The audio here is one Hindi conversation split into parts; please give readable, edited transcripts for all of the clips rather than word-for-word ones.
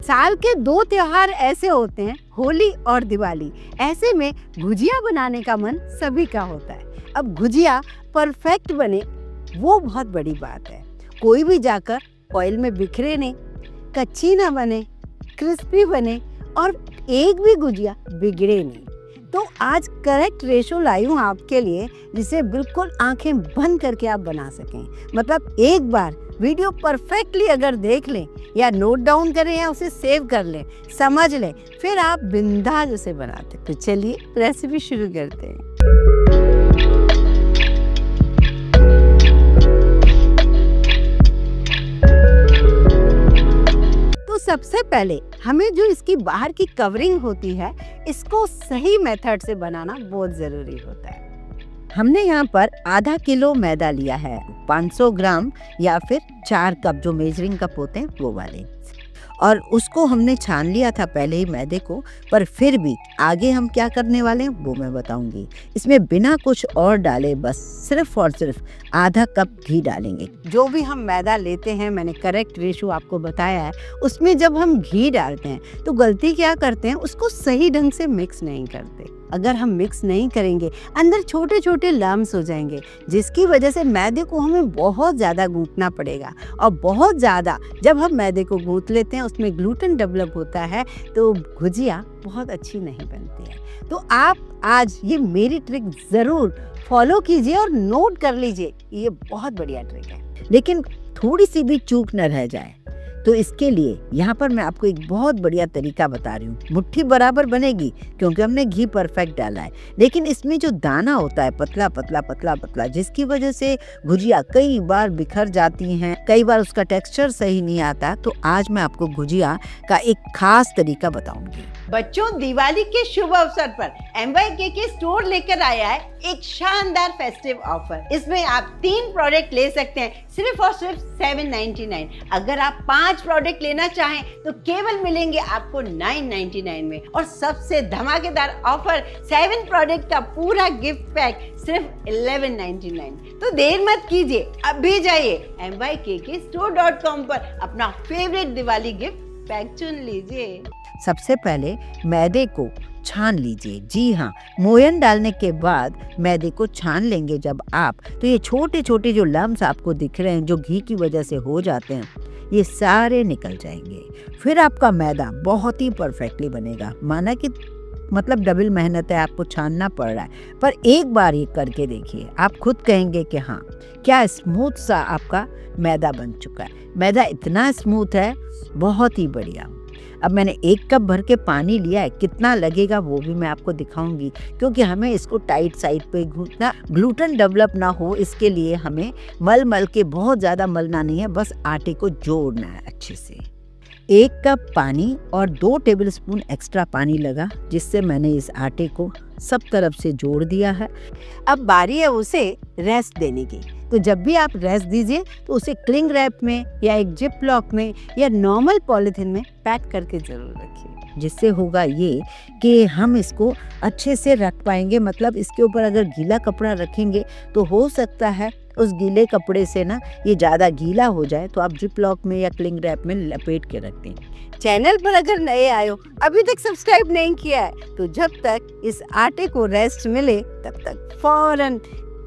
साल के 2 त्योहार ऐसे होते हैं, होली और दिवाली। ऐसे में गुजिया बनाने का मन सभी का होता है। अब गुजिया परफेक्ट बने वो बहुत बड़ी बात है। कोई भी जाकर ऑयल में बिखरे नहीं, कच्ची ना बने, क्रिस्पी बने और एक भी गुजिया बिगड़े नहीं। तो आज करेक्ट रेशो लाई हूँ आपके लिए, जिसे बिल्कुल आंखें बंद करके आप बना सकें। मतलब एक बार वीडियो परफेक्टली अगर देख लें या नोट डाउन करें या उसे सेव कर लें, समझ लें, फिर आप बिंदास उसे बनाते। तो चलिए रेसिपी शुरू करते हैं। तो सबसे पहले हमें जो इसकी बाहर की कवरिंग होती है, इसको सही मेथड से बनाना बहुत ज़रूरी होता है। हमने यहाँ पर आधा किलो मैदा लिया है, 500 ग्राम या फिर 4 कप जो मेजरिंग कप होते हैं वो वाले, और उसको हमने छान लिया था पहले ही मैदे को। पर फिर भी आगे हम क्या करने वाले हैं वो मैं बताऊंगी। इसमें बिना कुछ और डाले बस सिर्फ और सिर्फ आधा कप घी डालेंगे। जो भी हम मैदा लेते हैं, मैंने करेक्ट रेशो आपको बताया है, उसमें जब हम घी डालते हैं तो गलती क्या करते हैं, उसको सही ढंग से मिक्स नहीं करते। अगर हम मिक्स नहीं करेंगे अंदर छोटे छोटे लम्स हो जाएंगे, जिसकी वजह से मैदे को हमें बहुत ज़्यादा गूंथना पड़ेगा। और बहुत ज़्यादा जब हम मैदे को गूंथ लेते हैं उसमें ग्लूटेन डेवलप होता है, तो गुजिया बहुत अच्छी नहीं बनती है। तो आप आज ये मेरी ट्रिक ज़रूर फॉलो कीजिए और नोट कर लीजिए, ये बहुत बढ़िया ट्रिक है। लेकिन थोड़ी सी भी चूक न रह जाए, तो इसके लिए यहाँ पर मैं आपको एक बहुत बढ़िया तरीका बता रही हूँ। मुट्ठी बराबर बनेगी क्योंकि हमने घी परफेक्ट डाला है, लेकिन इसमें जो दाना होता है पतला पतला पतला पतला, जिसकी वजह से गुजिया कई बार बिखर जाती हैं, कई बार उसका टेक्सचर सही नहीं आता। तो आज मैं आपको गुजिया का एक खास तरीका बताऊंगी। बच्चों, दिवाली के शुभ अवसर पर MYKK स्टोर लेकर आया है एक शानदार फेस्टिव ऑफर। इसमें आप 3 प्रोडक्ट ले सकते हैं सिर्फ और सिर्फ 799। अगर आप 5 प्रोडक्ट लेना चाहें तो केवल मिलेंगे आपको 999 में। और सबसे धमाकेदार ऑफर 7 प्रोडक्ट का पूरा गिफ्ट पैक सिर्फ 1199। तो देर मत कीजिए, अभी जाइए MYKKstore.com पर अपना फेवरेट दिवाली गिफ्ट पैक चुन लीजिए। सबसे पहले मैदे को छान लीजिए। जी हाँ, मोयन डालने के बाद मैदे को छान लेंगे जब आप, तो ये छोटे छोटे जो लम्स आपको दिख रहे हैं जो घी की वजह से हो जाते हैं, ये सारे निकल जाएंगे। फिर आपका मैदा बहुत ही परफेक्टली बनेगा। माना कि मतलब डबल मेहनत है, आपको छानना पड़ रहा है, पर एक बार ये करके देखिए, आप खुद कहेंगे कि हाँ, क्या स्मूथ सा आपका मैदा बन चुका है। मैदा इतना स्मूथ है, बहुत ही बढ़िया। अब मैंने 1 कप भर के पानी लिया है, कितना लगेगा वो भी मैं आपको दिखाऊंगी, क्योंकि हमें इसको टाइट साइड पे गूंथना, ग्लूटेन डेवलप ना हो, इसके लिए हमें मल मल के, बहुत ज़्यादा मलना नहीं है, बस आटे को जोड़ना है अच्छे से। 1 कप पानी और 2 टेबलस्पून एक्स्ट्रा पानी लगा, जिससे मैंने इस आटे को सब तरफ से जोड़ दिया है। अब बारी है उसे रेस्ट देने की। तो जब भी आप रेस्ट दीजिए तो उसे क्लिंग रैप में या एक जिप लॉक में या नॉर्मल पॉलीथिन में पैक करके ज़रूर रखिए, जिससे होगा ये कि हम इसको अच्छे से रख पाएंगे। मतलब इसके ऊपर अगर गीला कपड़ा रखेंगे तो हो सकता है उस गीले कपड़े से ना ये ज़्यादा गीला हो जाए, तो आप जिप लॉक में या क्लिंग रैप में लपेट के रख दें। चैनल पर अगर नए आए हो, अभी तक सब्सक्राइब नहीं किया है, तो जब तक इस आटे को रेस्ट मिले तब तक फौरन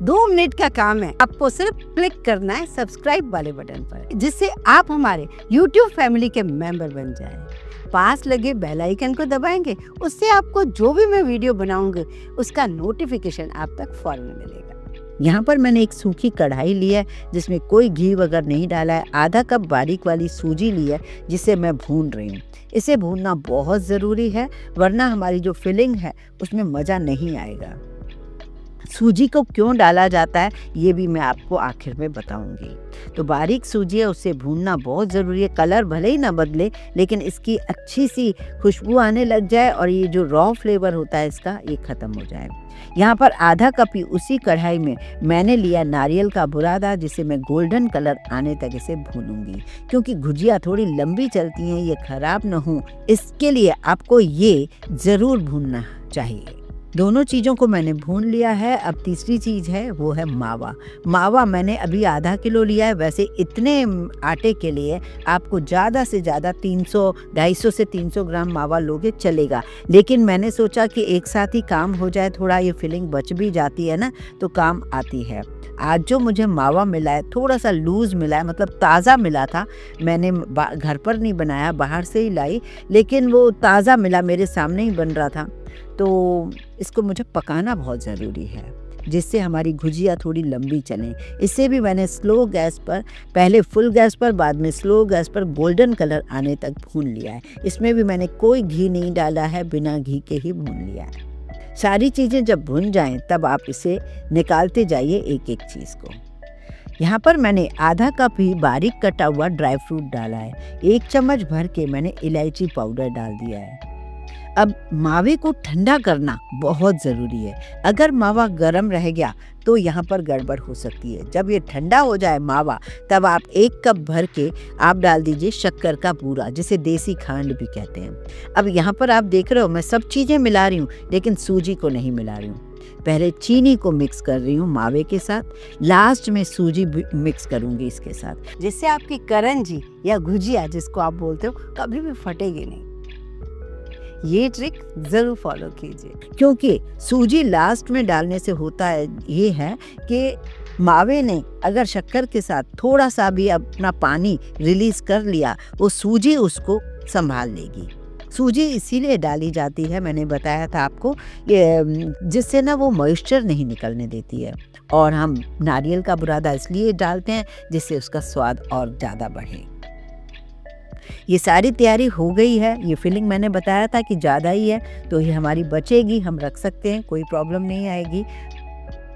2 मिनट का काम है, आपको सिर्फ क्लिक करना है सब्सक्राइब वाले बटन पर, जिससे आप हमारे YouTube फैमिली के मेंबर बन जाएं। पास लगे बेल आइकन को दबाएंगे, उससे आपको जो भी मैं वीडियो बनाऊंगी उसका नोटिफिकेशन आप तक फौरन मिलेगा। यहाँ पर मैंने एक सूखी कढ़ाई ली है, जिसमें कोई घी वगैरह नहीं डाला है। आधा कप बारीक वाली सूजी ली है, जिसे मैं भून रही हूँ। इसे भूनना बहुत ज़रूरी है, वरना हमारी जो फिलिंग है उसमें मज़ा नहीं आएगा। सूजी को क्यों डाला जाता है ये भी मैं आपको आखिर में बताऊंगी। तो बारीक सूजी है, उसे भूनना बहुत ज़रूरी है। कलर भले ही ना बदले, लेकिन इसकी अच्छी सी खुशबू आने लग जाए और ये जो रॉ फ्लेवर होता है इसका, ये ख़त्म हो जाए। यहाँ पर आधा कप ही उसी कढ़ाई में मैंने लिया नारियल का बुरादा, जिसे मैं गोल्डन कलर आने तक इसे भूनूंगी। क्योंकि गुजिया थोड़ी लंबी चलती हैं, ये ख़राब ना हो, इसके लिए आपको ये ज़रूर भूनना चाहिए। दोनों चीज़ों को मैंने भून लिया है। अब तीसरी चीज़ है वो है मावा। मावा मैंने अभी आधा किलो लिया है। वैसे इतने आटे के लिए आपको ज़्यादा से ज़्यादा 250 से 300 ग्राम मावा लोगे चलेगा, लेकिन मैंने सोचा कि एक साथ ही काम हो जाए, थोड़ा ये फिलिंग बच भी जाती है ना तो काम आती है। आज जो मुझे मावा मिला है थोड़ा सा लूज़ मिला है, मतलब ताज़ा मिला था। मैंने घर पर नहीं बनाया, बाहर से ही लाई, लेकिन वो ताज़ा मिला, मेरे सामने ही बन रहा था। तो इसको मुझे पकाना बहुत ज़रूरी है जिससे हमारी गुजिया थोड़ी लंबी चले। इससे भी मैंने स्लो गैस पर, पहले फुल गैस पर, बाद में स्लो गैस पर गोल्डन कलर आने तक भून लिया है। इसमें भी मैंने कोई घी नहीं डाला है, बिना घी के ही भून लिया है। सारी चीज़ें जब भुन जाएं तब आप इसे निकालते जाइए एक एक चीज़ को। यहाँ पर मैंने आधा कप ही बारीक कटा हुआ ड्राई फ्रूट डाला है। 1 चम्मच भर के मैंने इलायची पाउडर डाल दिया है। अब मावे को ठंडा करना बहुत ज़रूरी है। अगर मावा गर्म रह गया तो यहाँ पर गड़बड़ हो सकती है। जब ये ठंडा हो जाए मावा, तब आप 1 कप भर के आप डाल दीजिए शक्कर का बूरा, जिसे देसी खांड भी कहते हैं। अब यहाँ पर आप देख रहे हो मैं सब चीज़ें मिला रही हूँ, लेकिन सूजी को नहीं मिला रही हूँ। पहले चीनी को मिक्स कर रही हूँ मावे के साथ, लास्ट में सूजी मिक्स करूँगी इसके साथ, जिससे आपकी करंजी या गुजिया जिसको आप बोलते हो कभी भी फटेगी नहीं। ये ट्रिक ज़रूर फॉलो कीजिए, क्योंकि सूजी लास्ट में डालने से होता है ये है कि मावे ने अगर शक्कर के साथ थोड़ा सा भी अपना पानी रिलीज़ कर लिया, वो सूजी उसको संभाल लेगी। सूजी इसीलिए डाली जाती है, मैंने बताया था आपको, जिससे ना वो मॉइस्चर नहीं निकलने देती है। और हम नारियल का बुरादा इसलिए डालते हैं जिससे उसका स्वाद और ज़्यादा बढ़े। ये सारी तैयारी हो गई है। ये फिलिंग मैंने बताया था कि ज़्यादा ही है तो ये हमारी बचेगी, हम रख सकते हैं, कोई प्रॉब्लम नहीं आएगी।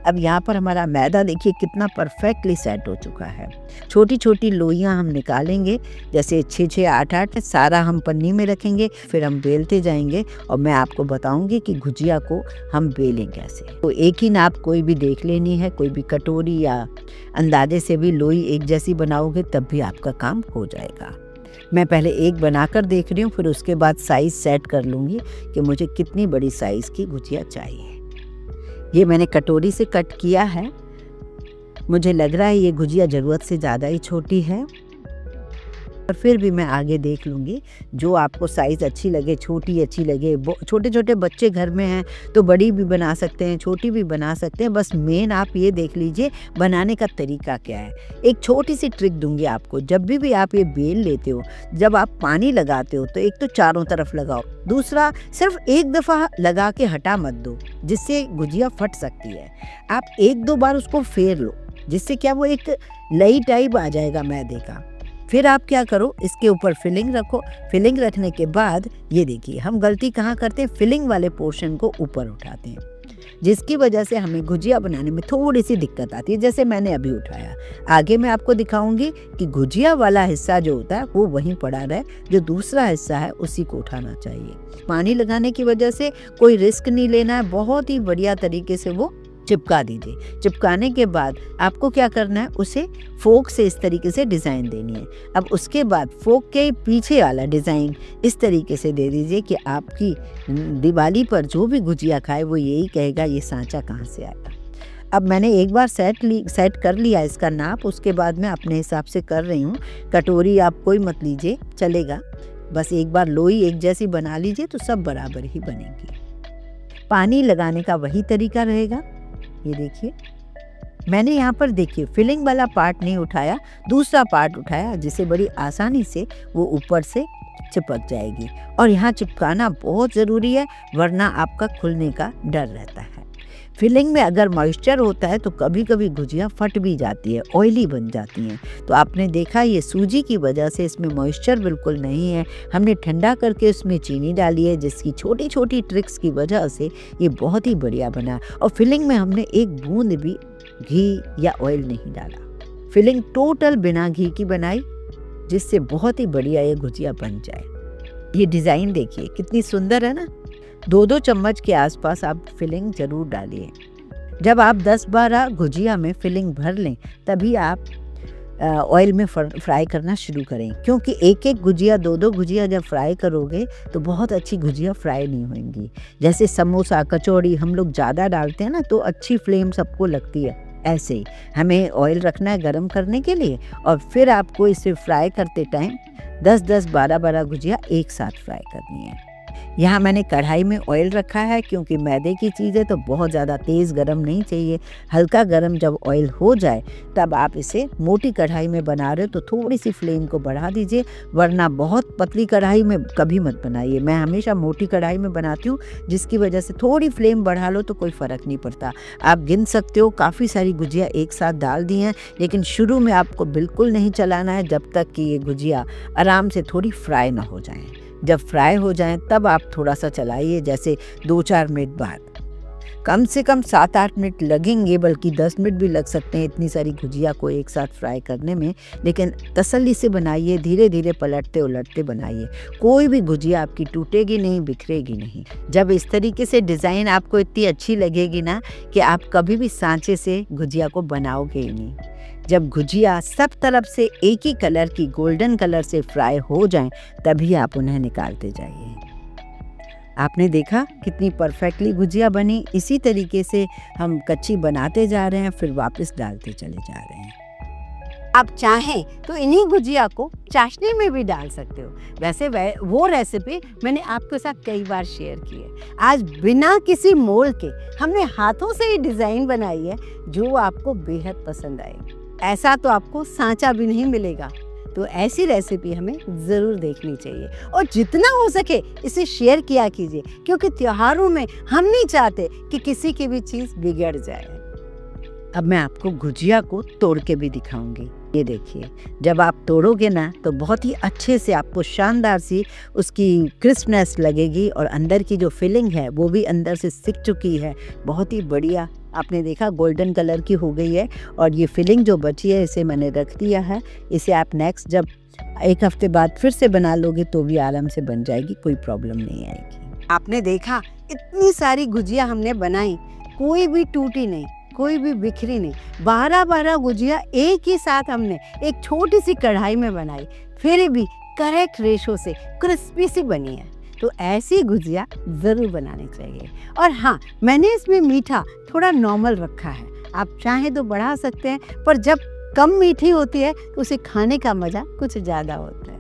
अब यहाँ पर हमारा मैदा देखिए कितना परफेक्टली सेट हो चुका है। छोटी छोटी लोइयाँ हम निकालेंगे, जैसे 6-6, 8-8 सारा हम पन्नी में रखेंगे, फिर हम बेलते जाएंगे और मैं आपको बताऊंगी कि गुजिया को हम बेलें कैसे। तो एक ही नाप कोई भी देख लेनी है, कोई भी कटोरी या अंदाजे से भी लोई एक जैसी बनाओगे तब भी आपका काम हो जाएगा। मैं पहले एक बनाकर देख रही हूँ, फिर उसके बाद साइज़ सेट कर लूँगी कि मुझे कितनी बड़ी साइज़ की गुजिया चाहिए। ये मैंने कटोरी से कट किया है। मुझे लग रहा है ये गुजिया ज़रूरत से ज़्यादा ही छोटी है, और फिर भी मैं आगे देख लूँगी। जो आपको साइज़ अच्छी लगे, छोटी अच्छी लगे, छोटे छोटे बच्चे घर में हैं तो बड़ी भी बना सकते हैं, छोटी भी बना सकते हैं। बस मेन आप ये देख लीजिए बनाने का तरीका क्या है। एक छोटी सी ट्रिक दूंगी आपको। जब भी आप ये बेल लेते हो, जब आप पानी लगाते हो तो एक तो चारों तरफ लगाओ, दूसरा सिर्फ एक दफ़ा लगा के हटा मत दो, जिससे गुजिया फट सकती है। आप 1-2 बार उसको फेर लो, जिससे क्या वो एक लई टाइप आ जाएगा मैदे का। फिर आप क्या करो, इसके ऊपर फिलिंग रखो। फिलिंग रखने के बाद ये देखिए हम गलती कहाँ करते हैं, फिलिंग वाले पोर्शन को ऊपर उठाते हैं, जिसकी वजह से हमें गुजिया बनाने में थोड़ी सी दिक्कत आती है, जैसे मैंने अभी उठाया। आगे मैं आपको दिखाऊंगी कि गुजिया वाला हिस्सा जो होता है वो वहीं पड़ा रहे, जो दूसरा हिस्सा है उसी को उठाना चाहिए। पानी लगाने की वजह से कोई रिस्क नहीं लेना है, बहुत ही बढ़िया तरीके से वो चिपका दीजिए। चिपकाने के बाद आपको क्या करना है, उसे फोक से इस तरीके से डिज़ाइन देनी है। अब उसके बाद फोक के पीछे वाला डिज़ाइन इस तरीके से दे दीजिए कि आपकी दिवाली पर जो भी गुजिया खाए वो यही कहेगा ये सांचा कहाँ से आया। अब मैंने एक बार सेट कर लिया इसका नाप, उसके बाद मैं अपने हिसाब से कर रही हूँ। कटोरी आप कोई मत लीजिए, चलेगा, बस एक बार लोई एक जैसी बना लीजिए तो सब बराबर ही बनेगी। पानी लगाने का वही तरीका रहेगा। ये देखिए मैंने यहाँ पर देखिए फिलिंग वाला पार्ट नहीं उठाया, दूसरा पार्ट उठाया, जिसे बड़ी आसानी से वो ऊपर से चिपक जाएगी। और यहाँ चिपकाना बहुत ज़रूरी है, वरना आपका खुलने का डर रहता है। फिलिंग में अगर मॉइस्चर होता है तो कभी कभी गुजिया फट भी जाती है, ऑयली बन जाती हैं। तो आपने देखा ये सूजी की वजह से इसमें मॉइस्चर बिल्कुल नहीं है। हमने ठंडा करके उसमें चीनी डाली है, जिसकी छोटी छोटी ट्रिक्स की वजह से ये बहुत ही बढ़िया बना। और फिलिंग में हमने एक बूंद भी घी या ऑयल नहीं डाला। फिलिंग टोटल बिना घी की बनाई, जिससे बहुत ही बढ़िया ये गुजिया बन जाए। ये डिज़ाइन देखिए कितनी सुंदर है ना। 2-2 चम्मच के आसपास आप फिलिंग ज़रूर डालिए। जब आप 10-12 गुजिया में फिलिंग भर लें तभी आप ऑयल में फ्राई करना शुरू करें, क्योंकि एक एक गुजिया, दो दो गुजिया जब फ्राई करोगे तो बहुत अच्छी गुजिया फ्राई नहीं होंगी। जैसे समोसा, कचौड़ी हम लोग ज़्यादा डालते हैं ना तो अच्छी फ्लेम सबको लगती है, ऐसे ही हमें ऑयल रखना है गरम करने के लिए, और फिर आपको इसे फ्राई करते टाइम 10-10, 12-12 गुजिया एक साथ फ्राई करनी है। यहाँ मैंने कढ़ाई में ऑयल रखा है, क्योंकि मैदे की चीज़ है तो बहुत ज़्यादा तेज़ गरम नहीं चाहिए। हल्का गरम जब ऑयल हो जाए तब आप इसे, मोटी कढ़ाई में बना रहे हो तो थोड़ी सी फ्लेम को बढ़ा दीजिए, वरना बहुत पतली कढ़ाई में कभी मत बनाइए। मैं हमेशा मोटी कढ़ाई में बनाती हूँ, जिसकी वजह से थोड़ी फ्लेम बढ़ा लो तो कोई फ़र्क नहीं पड़ता। आप गिन सकते हो, काफ़ी सारी गुजिया एक साथ डाल दी हैं, लेकिन शुरू में आपको बिल्कुल नहीं चलाना है जब तक कि ये गुजिया आराम से थोड़ी फ्राई ना हो जाएँ। जब फ्राई हो जाएं तब आप थोड़ा सा चलाइए, जैसे 2-4 मिनट बाद। कम से कम 7-8 मिनट लगेंगे, बल्कि 10 मिनट भी लग सकते हैं इतनी सारी गुजिया को एक साथ फ्राई करने में। लेकिन तसल्ली से बनाइए, धीरे धीरे पलटते उलटते बनाइए। कोई भी गुजिया आपकी टूटेगी नहीं, बिखरेगी नहीं। जब इस तरीके से डिज़ाइन आपको इतनी अच्छी लगेगी ना कि आप कभी भी सांचे से गुजिया को बनाओगे ही नहीं। जब गुजिया सब तरफ से एक ही कलर की, गोल्डन कलर से फ्राई हो जाएं, तभी आप उन्हें निकालते जाइए। आपने देखा कितनी परफेक्टली गुजिया बनी। इसी तरीके से हम कच्ची बनाते जा रहे हैं, फिर वापस डालते चले जा रहे हैं। आप चाहें तो इन्हीं गुजिया को चाशनी में भी डाल सकते हो। वैसे वो रेसिपी मैंने आपके साथ कई बार शेयर की है। आज बिना किसी मोल्ड के हमने हाथों से ही डिज़ाइन बनाई है, जो आपको बेहद पसंद आएगी। ऐसा तो आपको सांचा भी नहीं मिलेगा। तो ऐसी रेसिपी हमें ज़रूर देखनी चाहिए, और जितना हो सके इसे शेयर किया कीजिए, क्योंकि त्योहारों में हम नहीं चाहते कि किसी की भी चीज़ बिगड़ जाए। अब मैं आपको गुजिया को तोड़ के भी दिखाऊंगी। ये देखिए, जब आप तोड़ोगे ना तो बहुत ही अच्छे से आपको शानदार सी उसकी क्रिस्पनेस लगेगी, और अंदर की जो फिलिंग है वो भी अंदर से सिक चुकी है। बहुत ही बढ़िया, आपने देखा गोल्डन कलर की हो गई है। और ये फिलिंग जो बची है इसे मैंने रख दिया है। इसे आप नेक्स्ट जब 1 हफ्ते बाद फिर से बना लोगे तो भी आराम से बन जाएगी, कोई प्रॉब्लम नहीं आएगी। आपने देखा इतनी सारी गुजिया हमने बनाई, कोई भी टूटी नहीं, कोई भी बिखरी नहीं। 12-12 गुजिया एक ही साथ हमने एक छोटी सी कढ़ाई में बनाई, फिर भी करेक्ट रेशो से क्रिस्पी सी बनी है। तो ऐसी गुजिया ज़रूर बनानी चाहिए। और हाँ, मैंने इसमें मीठा थोड़ा नॉर्मल रखा है, आप चाहें तो बढ़ा सकते हैं, पर जब कम मीठी होती है तो उसे खाने का मज़ा कुछ ज़्यादा होता है।